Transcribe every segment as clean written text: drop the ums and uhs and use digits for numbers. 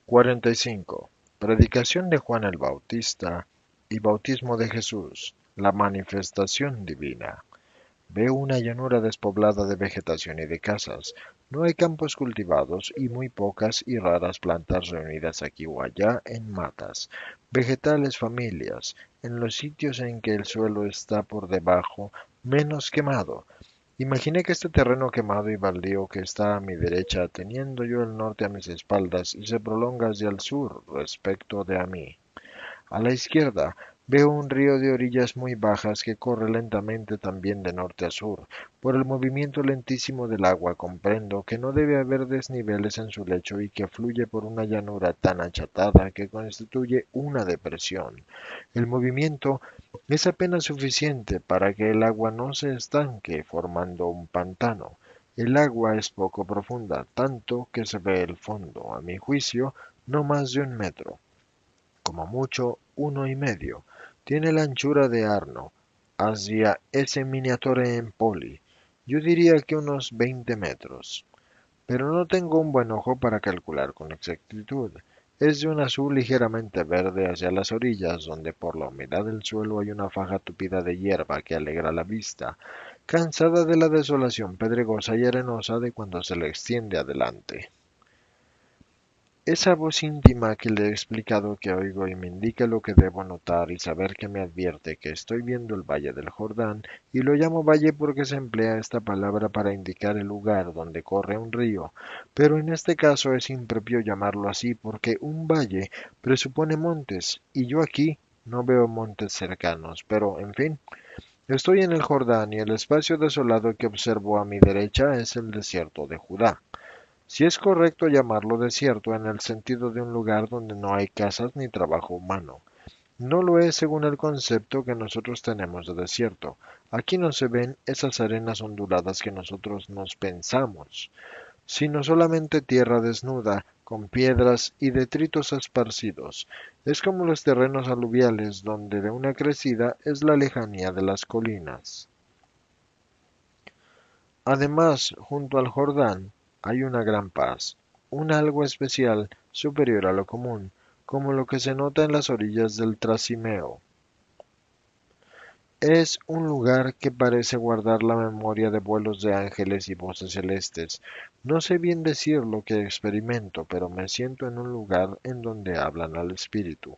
45. Predicación de Juan el Bautista y bautismo de Jesús. La manifestación divina. Veo una llanura despoblada de vegetación y de casas. No hay campos cultivados y muy pocas y raras plantas reunidas aquí o allá en matas. Vegetales familias, en los sitios en que el suelo está por debajo, menos quemado. Imaginé que este terreno quemado y baldío que está a mi derecha, teniendo yo el norte a mis espaldas y se prolonga hacia el sur respecto de a mí. A la izquierda veo un río de orillas muy bajas que corre lentamente también de norte a sur. Por el movimiento lentísimo del agua comprendo que no debe haber desniveles en su lecho y que fluye por una llanura tan achatada que constituye una depresión. El movimiento es apenas suficiente para que el agua no se estanque formando un pantano. El agua es poco profunda, tanto que se ve el fondo, a mi juicio, no más de 1 metro como mucho 1 y medio. Tiene la anchura de Arno, hacia ese miniature en Poli. Yo diría que unos 20 metros. Pero no tengo un buen ojo para calcular con exactitud. Es de un azul ligeramente verde hacia las orillas, donde por la humedad del suelo hay una faja tupida de hierba que alegra la vista, cansada de la desolación pedregosa y arenosa de cuando se le extiende adelante. Esa voz íntima que le he explicado que oigo y me indica lo que debo notar y saber que me advierte que estoy viendo el valle del Jordán, y lo llamo valle porque se emplea esta palabra para indicar el lugar donde corre un río, pero en este caso es impropio llamarlo así porque un valle presupone montes, y yo aquí no veo montes cercanos, pero en fin, estoy en el Jordán y el espacio desolado que observo a mi derecha es el desierto de Judá. Si es correcto llamarlo desierto en el sentido de un lugar donde no hay casas ni trabajo humano. No lo es según el concepto que nosotros tenemos de desierto. Aquí no se ven esas arenas onduladas que nosotros nos pensamos, sino solamente tierra desnuda, con piedras y detritos esparcidos. Es como los terrenos aluviales donde de una crecida es la lejanía de las colinas. Además, junto al Jordán hay una gran paz, un algo especial superior a lo común, como lo que se nota en las orillas del Trasimeo. Es un lugar que parece guardar la memoria de vuelos de ángeles y voces celestes. No sé bien decir lo que experimento, pero me siento en un lugar en donde hablan al espíritu.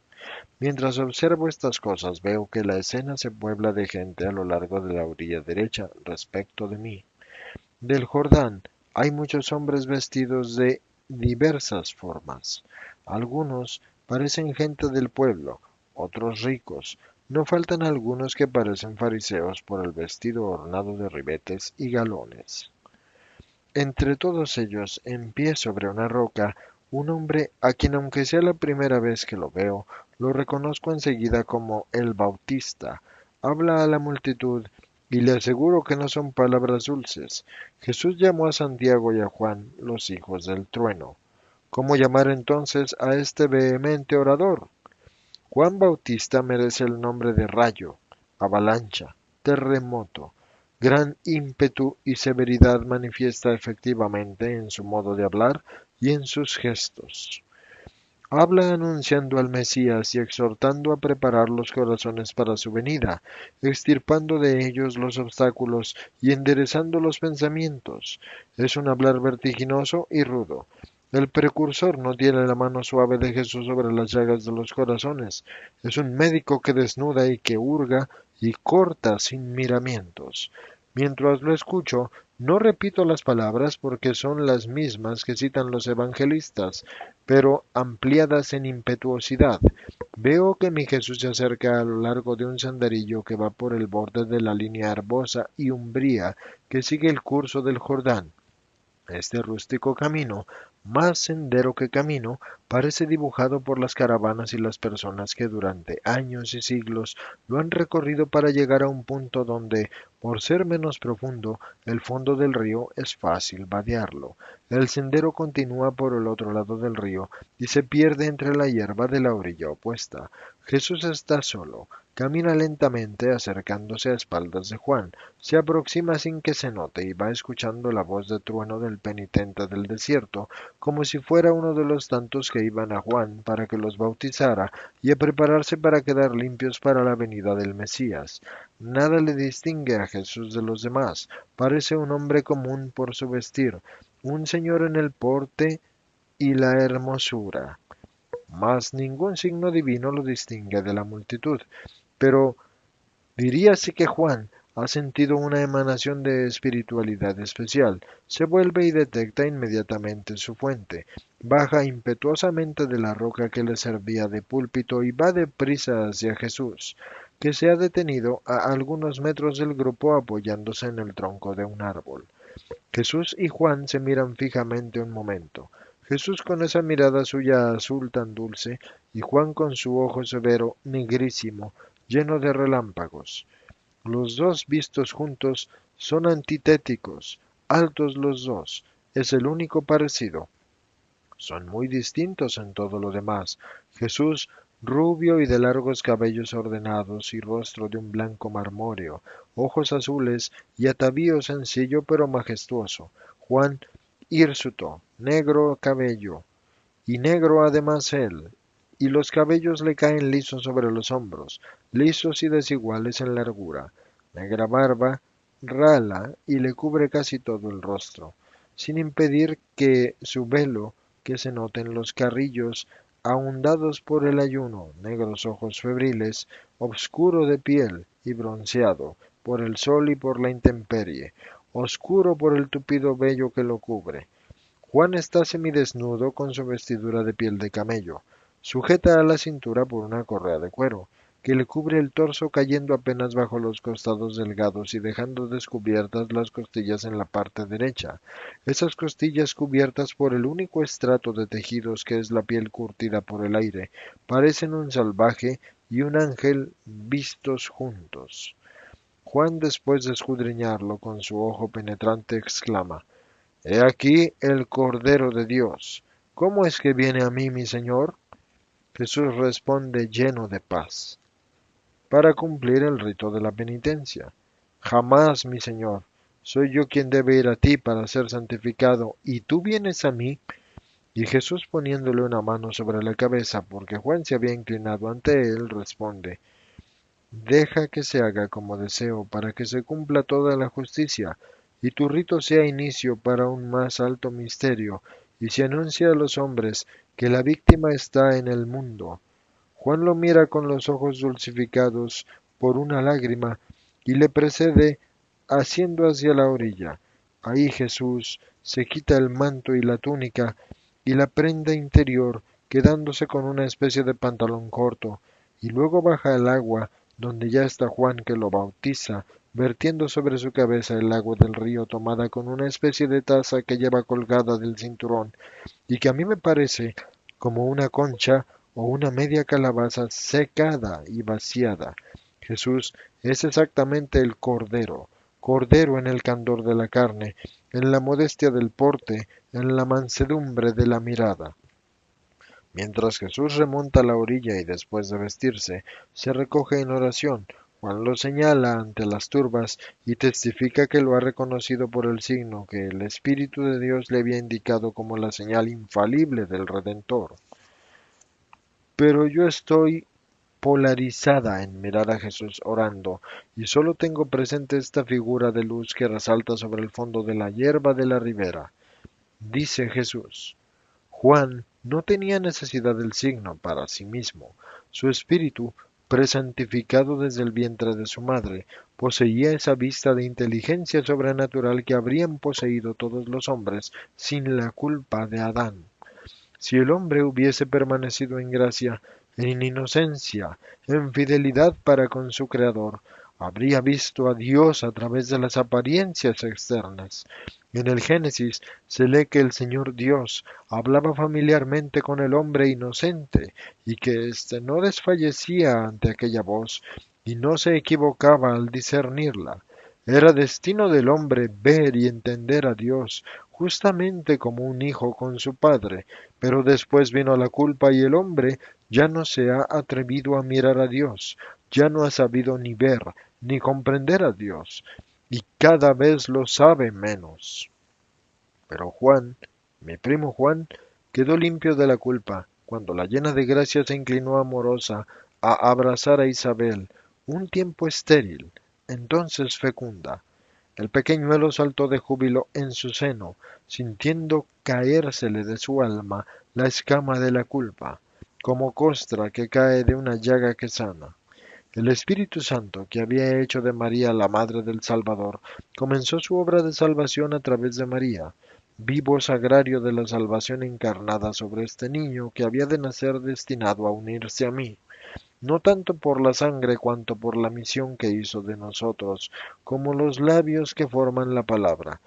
Mientras observo estas cosas, veo que la escena se puebla de gente a lo largo de la orilla derecha respecto de mí. Del Jordán hay muchos hombres vestidos de diversas formas. Algunos parecen gente del pueblo, otros ricos. No faltan algunos que parecen fariseos por el vestido ornado de ribetes y galones. Entre todos ellos, en pie sobre una roca, un hombre a quien aunque sea la primera vez que lo veo, lo reconozco enseguida como el Bautista. Habla a la multitud y le aseguro que no son palabras dulces. Jesús llamó a Santiago y a Juan los hijos del trueno. ¿Cómo llamar entonces a este vehemente orador? Juan Bautista merece el nombre de rayo, avalancha, terremoto. Gran ímpetu y severidad manifiesta efectivamente en su modo de hablar y en sus gestos. Habla anunciando al Mesías y exhortando a preparar los corazones para su venida, extirpando de ellos los obstáculos y enderezando los pensamientos. Es un hablar vertiginoso y rudo. El precursor no tiene la mano suave de Jesús sobre las llagas de los corazones. Es un médico que desnuda y que hurga y corta sin miramientos. Mientras lo escucho, no repito las palabras porque son las mismas que citan los evangelistas, pero ampliadas en impetuosidad. Veo que mi Jesús se acerca a lo largo de un senderillo que va por el borde de la línea herbosa y umbría que sigue el curso del Jordán. Este rústico camino, más sendero que camino, parece dibujado por las caravanas y las personas que durante años y siglos lo han recorrido para llegar a un punto donde, por ser menos profundo, el fondo del río es fácil vadearlo. El sendero continúa por el otro lado del río y se pierde entre la hierba de la orilla opuesta. Jesús está solo. Camina lentamente acercándose a espaldas de Juan, se aproxima sin que se note y va escuchando la voz de trueno del penitente del desierto, como si fuera uno de los tantos que iban a Juan para que los bautizara y a prepararse para quedar limpios para la venida del Mesías. Nada le distingue a Jesús de los demás, parece un hombre común por su vestir, un señor en el porte y la hermosura, mas ningún signo divino lo distingue de la multitud. Pero diríase que Juan ha sentido una emanación de espiritualidad especial, se vuelve y detecta inmediatamente su fuente, baja impetuosamente de la roca que le servía de púlpito y va deprisa hacia Jesús, que se ha detenido a algunos metros del grupo apoyándose en el tronco de un árbol. Jesús y Juan se miran fijamente un momento. Jesús con esa mirada suya azul tan dulce, y Juan con su ojo severo, negrísimo, lleno de relámpagos. Los dos vistos juntos son antitéticos, altos los dos, es el único parecido. Son muy distintos en todo lo demás. Jesús, rubio y de largos cabellos ordenados y rostro de un blanco marmóreo, ojos azules y atavío sencillo pero majestuoso. Juan, hirsuto, negro cabello, y negro además él, y los cabellos le caen lisos sobre los hombros, lisos y desiguales en largura, negra barba, rala y le cubre casi todo el rostro, sin impedir que su velo, que se noten los carrillos, ahundados por el ayuno, negros ojos febriles, obscuro de piel y bronceado por el sol y por la intemperie, oscuro por el tupido vello que lo cubre. Juan está semidesnudo con su vestidura de piel de camello, sujeta a la cintura por una correa de cuero, que le cubre el torso cayendo apenas bajo los costados delgados y dejando descubiertas las costillas en la parte derecha. Esas costillas cubiertas por el único estrato de tejidos que es la piel curtida por el aire, parecen un salvaje y un ángel vistos juntos. Juan, después de escudriñarlo con su ojo penetrante, exclama: He aquí el Cordero de Dios. ¿Cómo es que viene a mí mi Señor? Jesús responde lleno de paz, para cumplir el rito de la penitencia. Jamás, mi Señor, soy yo quien debe ir a ti para ser santificado, y tú vienes a mí. Y Jesús, poniéndole una mano sobre la cabeza, porque Juan se había inclinado ante él, responde: Deja que se haga como deseo, para que se cumpla toda la justicia, y tu rito sea inicio para un más alto misterio, y se anuncia a los hombres que la víctima está en el mundo. Juan lo mira con los ojos dulcificados por una lágrima, y le precede haciendo hacia la orilla. Ahí Jesús se quita el manto y la túnica, y la prenda interior, quedándose con una especie de pantalón corto, y luego baja al agua, donde ya está Juan que lo bautiza, vertiendo sobre su cabeza el agua del río tomada con una especie de taza que lleva colgada del cinturón, y que a mí me parece como una concha o una media calabaza secada y vaciada. Jesús es exactamente el Cordero, Cordero en el candor de la carne, en la modestia del porte, en la mansedumbre de la mirada. Mientras Jesús remonta la orilla y después de vestirse, se recoge en oración, Juan lo señala ante las turbas y testifica que lo ha reconocido por el signo que el Espíritu de Dios le había indicado como la señal infalible del Redentor. Pero yo estoy polarizada en mirar a Jesús orando, y solo tengo presente esta figura de luz que resalta sobre el fondo de la hierba de la ribera. Dice Jesús. Juan no tenía necesidad del signo para sí mismo. Su espíritu, presantificado desde el vientre de su madre, poseía esa vista de inteligencia sobrenatural que habrían poseído todos los hombres sin la culpa de Adán. Si el hombre hubiese permanecido en gracia, en inocencia, en fidelidad para con su Creador, habría visto a Dios a través de las apariencias externas. En el Génesis se lee que el Señor Dios hablaba familiarmente con el hombre inocente y que éste no desfallecía ante aquella voz y no se equivocaba al discernirla. Era destino del hombre ver y entender a Dios, justamente como un hijo con su padre, pero después vino la culpa y el hombre ya no se ha atrevido a mirar a Dios, ya no ha sabido ni ver ni comprender a Dios, y cada vez lo sabe menos. Pero Juan, mi primo Juan, quedó limpio de la culpa, cuando la llena de gracia se inclinó amorosa a abrazar a Isabel, un tiempo estéril, entonces fecunda. El pequeñuelo saltó de júbilo en su seno, sintiendo caérsele de su alma la escama de la culpa, como costra que cae de una llaga que sana. El Espíritu Santo, que había hecho de María la Madre del Salvador, comenzó su obra de salvación a través de María, vivo sagrario de la salvación encarnada sobre este niño que había de nacer destinado a unirse a mí, no tanto por la sangre cuanto por la misión que hizo de nosotros, como los labios que forman la palabra.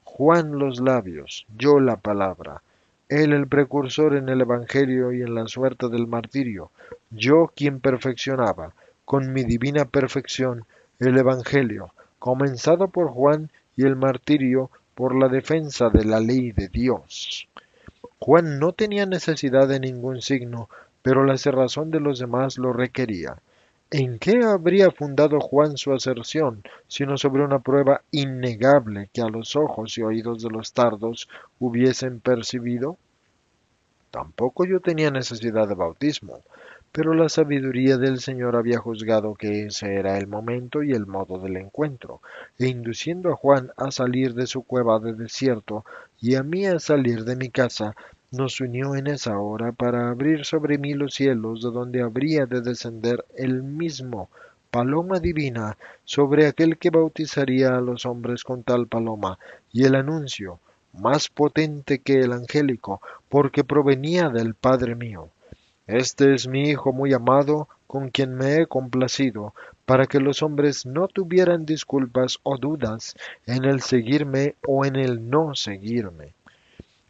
Juan los labios, yo la palabra. Él el precursor en el Evangelio y en la suerte del martirio, yo quien perfeccionaba, con mi divina perfección, el Evangelio, comenzado por Juan y el martirio por la defensa de la ley de Dios. Juan no tenía necesidad de ningún signo, pero la cerrazón de los demás lo requería. ¿En qué habría fundado Juan su aserción, sino sobre una prueba innegable que a los ojos y oídos de los tardos hubiesen percibido? Tampoco yo tenía necesidad de bautismo, pero la sabiduría del Señor había juzgado que ese era el momento y el modo del encuentro, e induciendo a Juan a salir de su cueva de desierto y a mí a salir de mi casa, nos unió en esa hora para abrir sobre mí los cielos de donde habría de descender el mismo paloma divina sobre aquel que bautizaría a los hombres con tal paloma, y el anuncio, más potente que el angélico, porque provenía del Padre mío. Este es mi Hijo muy amado, con quien me he complacido, para que los hombres no tuvieran disculpas o dudas en el seguirme o en el no seguirme.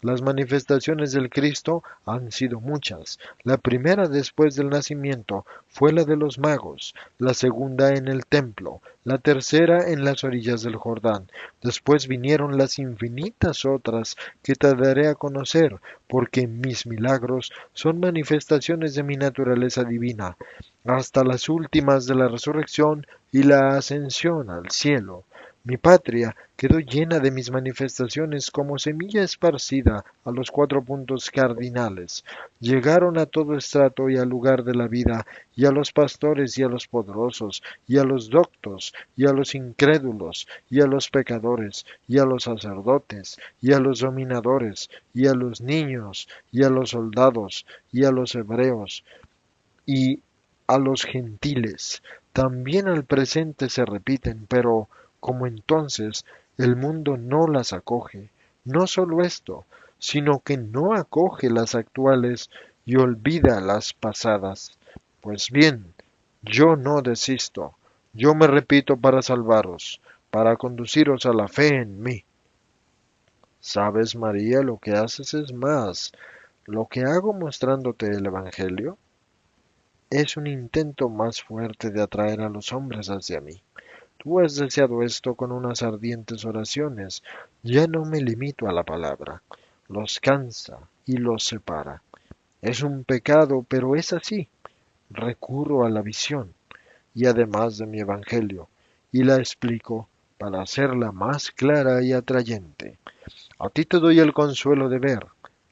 Las manifestaciones del Cristo han sido muchas. La primera después del nacimiento fue la de los magos, la segunda en el templo, la tercera en las orillas del Jordán. Después vinieron las infinitas otras que te daré a conocer, porque mis milagros son manifestaciones de mi naturaleza divina, hasta las últimas de la resurrección y la ascensión al cielo. Mi patria quedó llena de mis manifestaciones como semilla esparcida a los 4 puntos cardinales. Llegaron a todo estrato y al lugar de la vida, y a los pastores y a los poderosos, y a los doctos, y a los incrédulos, y a los pecadores, y a los sacerdotes, y a los dominadores, y a los niños, y a los soldados, y a los hebreos, y a los gentiles. También al presente se repiten, pero como entonces el mundo no las acoge. No solo esto, sino que no acoge las actuales y olvida las pasadas. Pues bien, yo no desisto, yo me repito para salvaros, para conduciros a la fe en mí. ¿Sabes, María, lo que haces es más? Lo que hago mostrándote el Evangelio es un intento más fuerte de atraer a los hombres hacia mí. Tú has deseado esto con unas ardientes oraciones. Ya no me limito a la palabra. Los cansa y los separa. Es un pecado, pero es así. Recurro a la visión y además de mi evangelio, y la explico para hacerla más clara y atrayente. A ti te doy el consuelo de ver.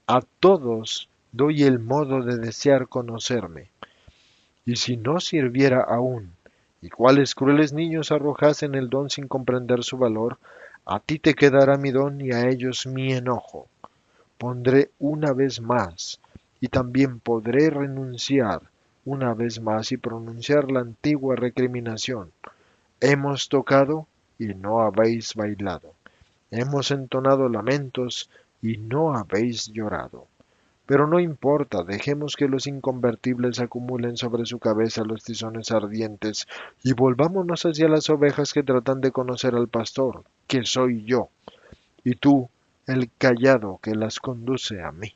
A todos doy el modo de desear conocerme. Y si no sirviera aún, y cuáles crueles niños arrojasen el don sin comprender su valor, a ti te quedará mi don y a ellos mi enojo. Pondré una vez más, y también podré renunciar una vez más y pronunciar la antigua recriminación. Hemos tocado y no habéis bailado. Hemos entonado lamentos y no habéis llorado. Pero no importa, dejemos que los inconvertibles acumulen sobre su cabeza los tizones ardientes y volvámonos hacia las ovejas que tratan de conocer al pastor, que soy yo, y tú, el callado que las conduce a mí.